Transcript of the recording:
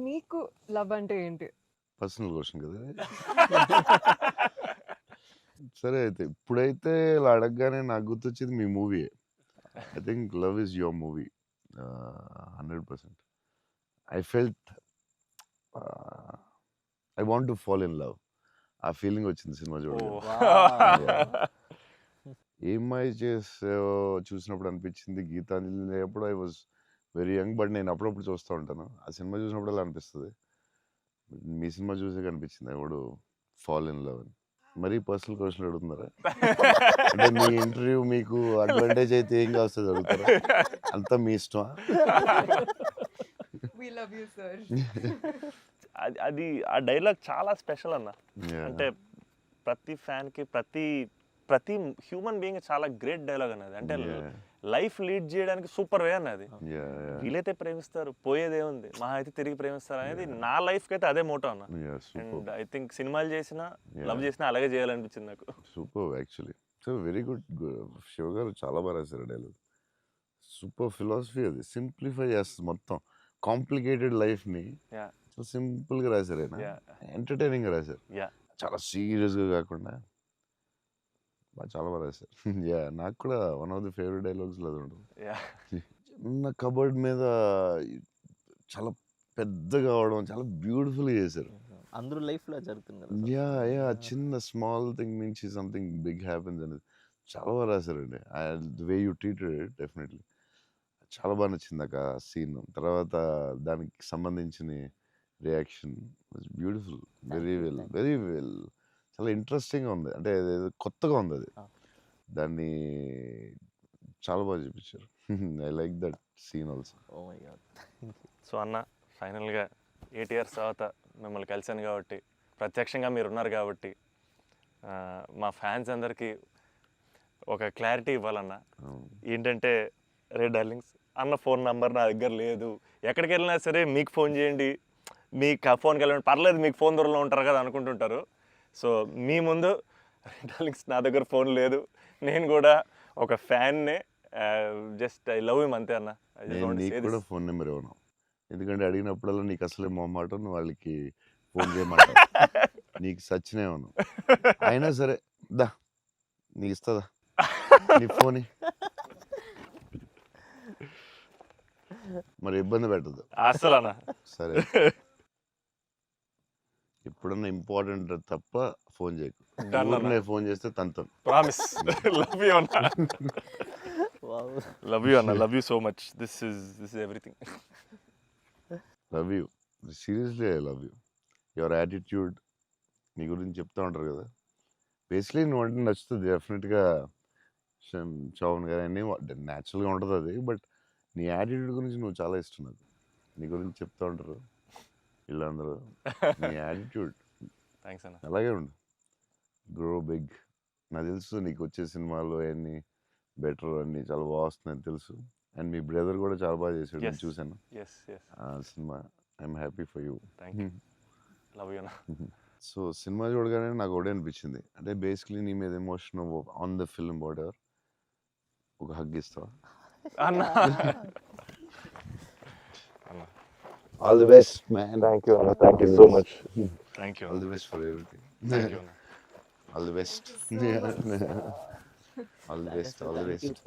మీకు లవ్ అంటే ఏంటి? పర్సనల్ క్వశ్చన్ కదా ఇది? సరే అయితే ఇప్పుడైతే ఇలా అడగగానే నాకు గుర్తొచ్చేది మీ మూవీయే. I think love is your movie 100%. I felt I want to fall in love. ఆ ఫీలింగ్ వచ్చింది సినిమా చూడగానే. ఏమై చేసావో చూసినప్పుడు అనిపించింది. గీతాంజలి అప్పుడు I was very young, but నేను అప్పుడప్పుడు చూస్తూ ఉంటాను. ఆ సినిమా చూసినప్పుడు అలా అనిపిస్తుంది. మీ సినిమా చూసే కనిపించింది I would fall in love అని. మరీ పర్సనల్ క్వశ్చన్ అడుగుతున్నారా? అంటే మీ ఇంటర్వ్యూ మీకు అడ్వాంటేజ్ అయితే ఏం కావస్తుంది అడుగుతారా? అంతా మీ ఇష్టమా? We love you, sir. అది ఆ డైలాగ్ చాలా స్పెషల్ అన్న. Yeah. అంటే ప్రతి ఫ్యాన్కి ప్రతి హ్యూమన్ బీయింగ్ చాలా గ్రేట్ డైలాగ్ అన్నది. అంటే Yeah. లైఫ్ లీడ్ చేయడానికి సూపర్ వే అన్నది. Yeah, yeah. వీలైతే ప్రేమిస్తారు, పోయేదే ఉంది, మహా అయితే తిరిగి ప్రేమిస్తారు అనేది నా లైఫ్కి అయితే అదే మోటో అన్న. Yeah, and superb. I think సినిమాలు చేసినా Yeah. లవ్ చేసినా అలాగే చేయాలనిపించింది నాకు. Super actually. So very good. Shiva గారు చాలా బాగా రాశారు డైలాగ్. సూపర్ ఫిలాసఫీ అది. సింప్లిఫై చేస్తుంది మొత్తం కాంప్లికేటెడ్ లైఫ్ని. Yeah. సో సింపుల్గా రాశారు ఆయన. Yeah. ఎంటర్టైనింగ్గా రాశారు. Yeah. చాలా సీరియస్గా కాకుండా చాలా బాగా రాశారు. యా నాకు కూడా వన్ ఆఫ్ ది ఫేవరెట్ డైలాగ్స్లో అది ఉంటుంది. Yeah. చిన్న కబర్డ్ మీద చాలా పెద్దగా అవడం చాలా బ్యూటిఫుల్గా చేశారు. అందరూ లైఫ్లో జరుగుతుంది కదా. యా యా చిన్న స్మాల్ థింగ్ నుంచి సంథింగ్ బిగ్ హ్యాపెన్స్ అనేది చాలా బాగా రాశారండి. The way you treated it definitely చాలా బాగా నచ్చింది నాకు ఆ సీన్. తర్వాత దానికి సంబంధించిన reaction was beautiful. Very well, very well. చాలా ఇంట్రెస్టింగ్గా ఉంది. అంటే అదేదో కొత్తగా ఉంది అది. దాన్ని చాలా బాగా చూపించారు. I like that scene also. Oh my god. So అన్న ఫైనల్గా 8 years తర్వాత మిమ్మల్ని కలిసాను కాబట్టి, ప్రత్యక్షంగా మీరు ఉన్నారు కాబట్టి, మా ఫ్యాన్స్ అందరికీ ఒక క్లారిటీ ఇవ్వాలన్న. ఏంటంటే రే డార్లింగ్స్ అన్న ఫోన్ నంబర్ నా దగ్గర లేదు, ఎక్కడికి వెళ్ళినా సరే మీకు ఫోన్ చేయండి, మీకు ఫోన్కి వెళ్ళండి, పర్లేదు మీకు ఫోన్ దూరంలో ఉంటారు కదా అనుకుంటుంటారు. సో మీ ముందు రే డార్లింగ్స్ నా దగ్గర ఫోన్ లేదు, నేను కూడా ఒక ఫ్యాన్నే, జస్ట్ ఐ లవ్ హిమ్ అంతే అన్న. నేను నీకు కూడా ఫోన్ నెంబర్ ఇవ్వను, ఎందుకంటే అడిగినప్పుడల్లా నీకు అసలే మొహమాటం, నువ్వు వాళ్ళకి ఫోన్ చేయమంటావు. నీకు సచ్చినే అవును. అయినా సరే దా నీకు ఇస్తుందా నీ ఫోన్, మరి ఇబ్బంది పెట్టదు అసలు అన్న. సరే ఎప్పుడన్నా ఇంపార్టెంట్ తప్ప ఫోన్ చేయకు. Done అన్న. నేను ఫోన్ చేస్తే తంతం. ప్రామిస్. లవ్ యూ అన్న. వావ్. లవ్ యూ అన్న, love you so much. This is everything. Love you, seriously I love you. Your attitude నీ గురించి చెప్తూ ఉంటారు కదా, బేసిక్లీ నువ్వు అంటే నచ్చుతుంది డెఫినెట్గా. చౌన్ గారు అన్నీ న్యాచురల్గా ఉంటుంది అది, బట్ నీ యాటిట్యూడ్ గురించి నువ్వు చాలా ఇష్టం నాకు. నీ గురించి చెప్తూ ఉంటారు వీళ్ళందరూ. నీ యాటిట్యూడ్ థ్యాంక్స్ అన్న. అలాగే ఉండు, గ్రో బిగ్. నాకు తెలుసు నీకు వచ్చే సినిమాలు అవన్నీ బెటర్ అన్నీ చాలా బాగా వస్తున్నాయని తెలుసు. అండ్ మీ బ్రదర్ కూడా చాలా బాగా చేశాడు, నేను చూశాను ఎస్ ఎస్, ఆ cinema. I'm happy for you. Thank you. Love you అన్న. సో సినిమా చూడగానే నాకు ఒకటే అనిపించింది, అంటే బేసిక్లీ నీ మీద emotion on the film whatever, ఒక హగ్ ఇస్తావా? అన్న. All the best man. Thank you అన్న, thank you so much. Thank you all అన్న, the best for everything. Thank you అన్న. All the best. All the best, all the best.